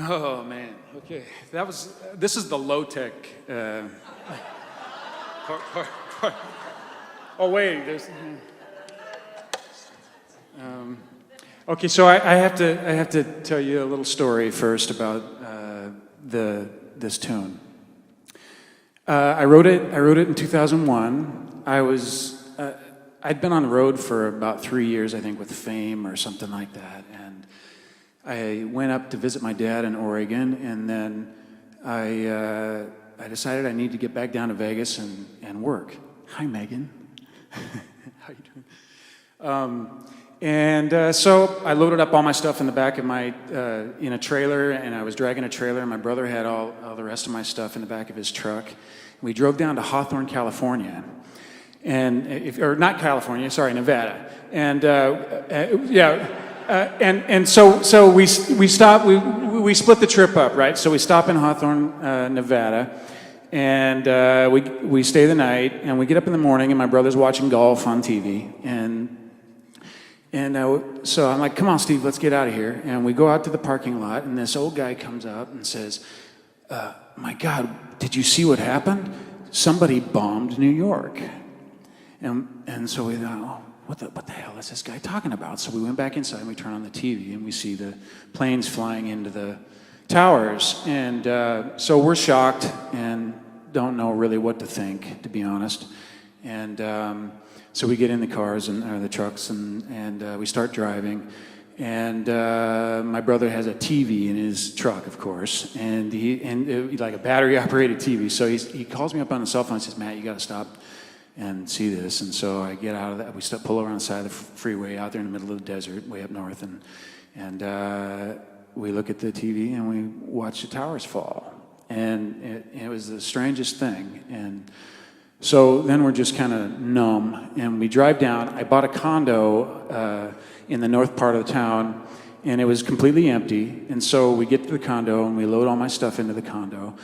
Oh man, okay. This is the low-tech part. Oh wait, okay, so I have to tell you a little story first about this tune. I wrote it in 2001. I'd been on the road for about 3 years, I think, with Fame or something like that, and I went up to visit my dad in Oregon, and then I decided I need to get back down to Vegas and work. Hi, Megan. How you doing? So I loaded up all my stuff in the back of my in a trailer, and I was dragging a trailer, and my brother had all the rest of my stuff in the back of his truck. We drove down to Hawthorne, California, or not California, sorry, Nevada, and so we stopped. We split the trip up, right? So we stop in Hawthorne, Nevada, and we stay the night, and we get up in the morning, and my brother's watching golf on TV, so I'm like, come on, Steve, let's get out of here. And we go out to the parking lot, and this old guy comes out and says, my God, did you see what happened? Somebody bombed New York. And so we thought, oh, what the hell is this guy talking about? So we went back inside, and we turn on the TV, and we see the planes flying into the towers. And so we're shocked and don't know really what to think, to be honest. And so we get in the cars or the trucks, and we start driving. And my brother has a TV in his truck, of course, and like a battery-operated TV. So he calls me up on the cell phone and says, Matt, you got to stop and see this. And so I get out of that. We pull over on the side of the freeway out there in the middle of the desert, way up north, and we look at the TV and we watch the towers fall. And it was the strangest thing. And so then we're just kind of numb, and we drive down. I bought a condo in the north part of the town, and it was completely empty. And so we get to the condo, and we load all my stuff into the condo.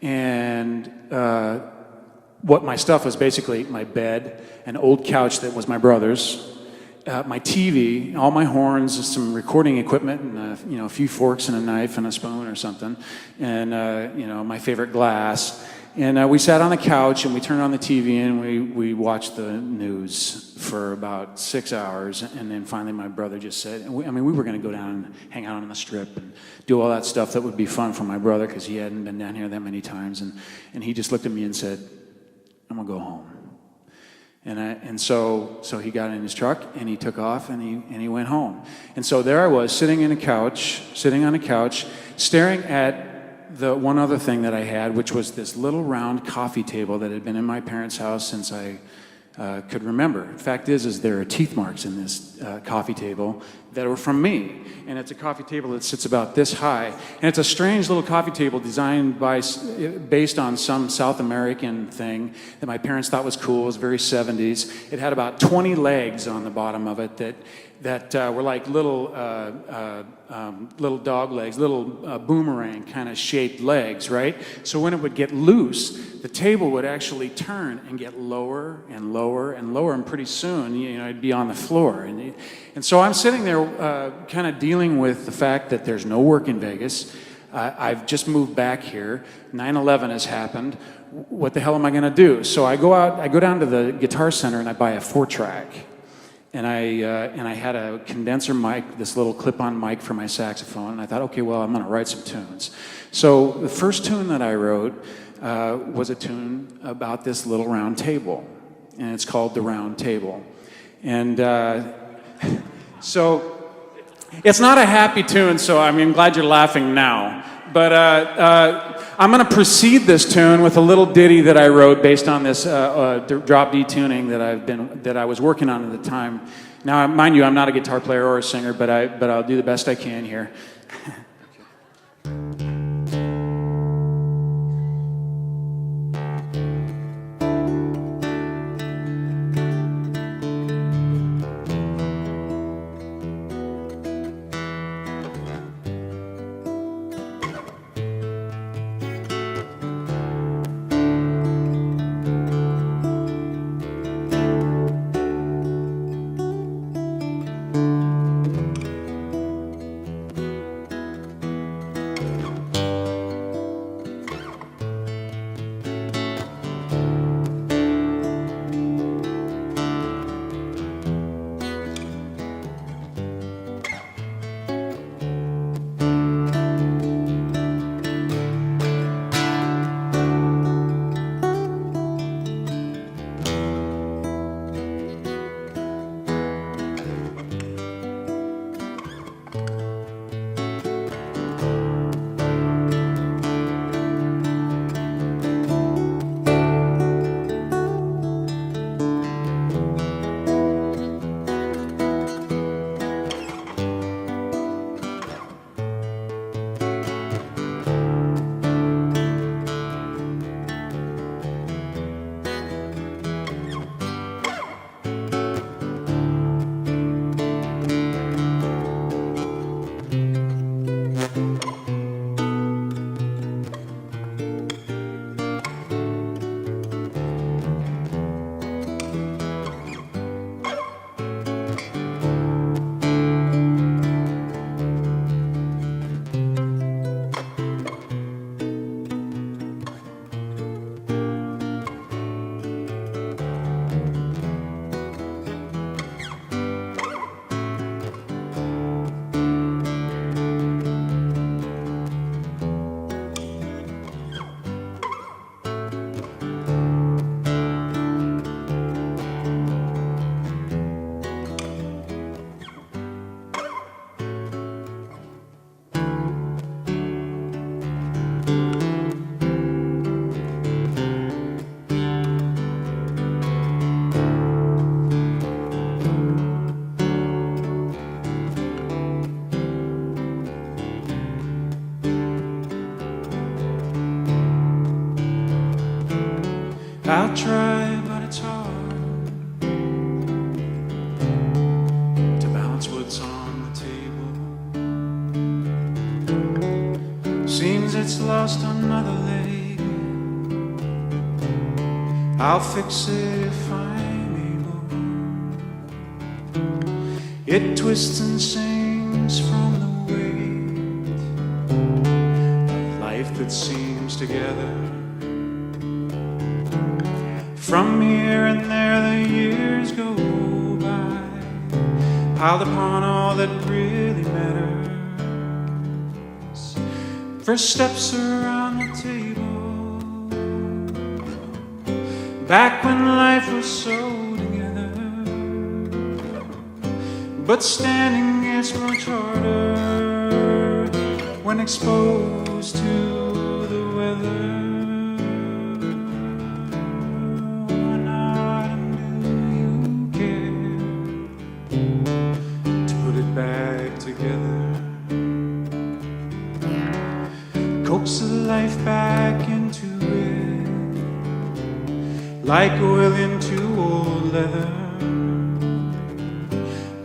And what my stuff was basically my bed, an old couch that was my brother's, my TV, all my horns, some recording equipment, and a few forks and a knife and a spoon or something, and my favorite glass. And we sat on the couch, and we turned on the TV, and we watched the news for about 6 hours. And then finally my brother just said, we were going to go down and hang out on the Strip and do all that stuff that would be fun for my brother because he hadn't been down here that many times. And he just looked at me and said, I'm going to go home. And so he got in his truck, and he took off, and he went home. And so there I was, sitting on a couch, staring at the one other thing that I had, which was this little round coffee table that had been in my parents' house since I could remember. The fact is there are teeth marks in this coffee table that were from me. And it's a coffee table that sits about this high. And it's a strange little coffee table designed based on some South American thing that my parents thought was cool. It was very 70s. It had about 20 legs on the bottom of it that were like little dog legs, little boomerang kind of shaped legs, right? So when it would get loose, the table would actually turn and get lower and lower and lower, and pretty soon, it'd be on the floor. And so I'm sitting there kind of dealing with the fact that there's no work in Vegas. I've just moved back here. 9/11 has happened. What the hell am I going to do? So I go down to the Guitar Center, and I buy a 4-track. And I had a condenser mic, this little clip-on mic for my saxophone, and I thought, okay, well, I'm going to write some tunes. So the first tune that I wrote was a tune about this little round table, and it's called The Round Table. And so it's not a happy tune, so I'm glad you're laughing now. But I'm going to precede this tune with a little ditty that I wrote based on this drop D tuning that I was working on at the time. Now, mind you, I'm not a guitar player or a singer, but I'll do the best I can here. I'll try, but it's hard to balance what's on the table. Seems it's lost another leg. I'll fix it if I'm able. It twists and sings from the weight of life that seems together. From here and there the years go by, piled upon all that really matters. First steps around the table, back when life was so together. But standing gets much harder when exposed to the weather. Coax the life back into it, like oil into old leather.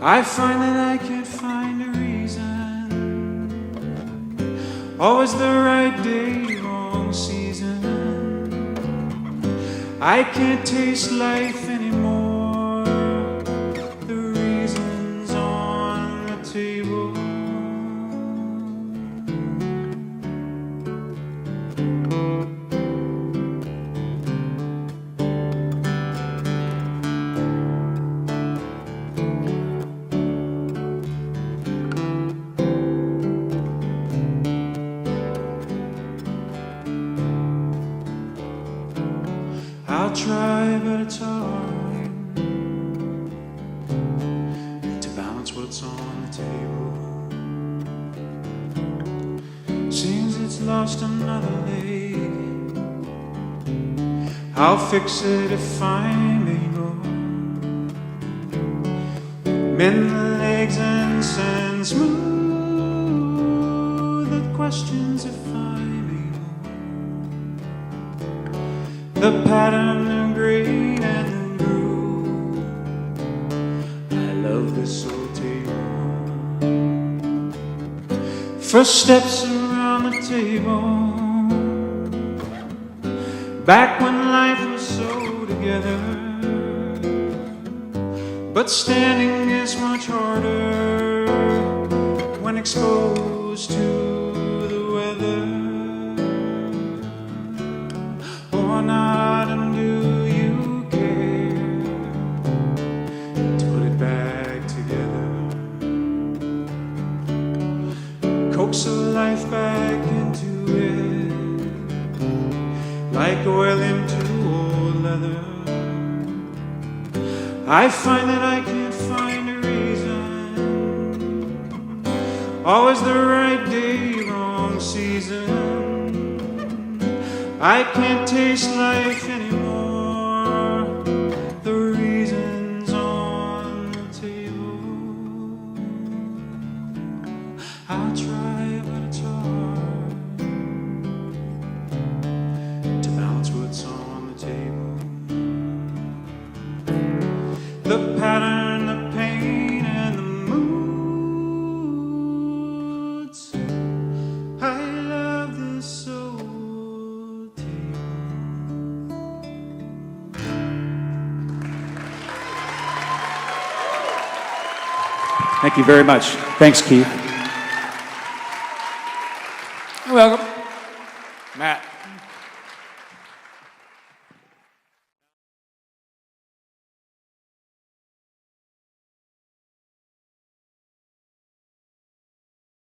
I find that I can't find a reason, always the right day, wrong season. I can't taste life anymore, the reasons on the table. I'll try, but it's hard to balance what's on the table. Seems it's lost another leg. I'll fix it if I'm able. Mend the legs and send smooth the questions if I'm able. The pattern, the grain, and the groove. I love this old table. First steps around the table, back when life was so together. But standing is much harder when exposed to the weather. Or not, and do you care to put it back together? Coax the life back into it, like oil into old leather. I find that I can't find a reason, always the right day, wrong season. I can't taste life anymore, the reasons on the table. I'll try, but it's hard to balance what's on the table. The pattern, the pain, and the moods. I love this old table. Thank you very much. Thanks, Keith. You're welcome. Matt.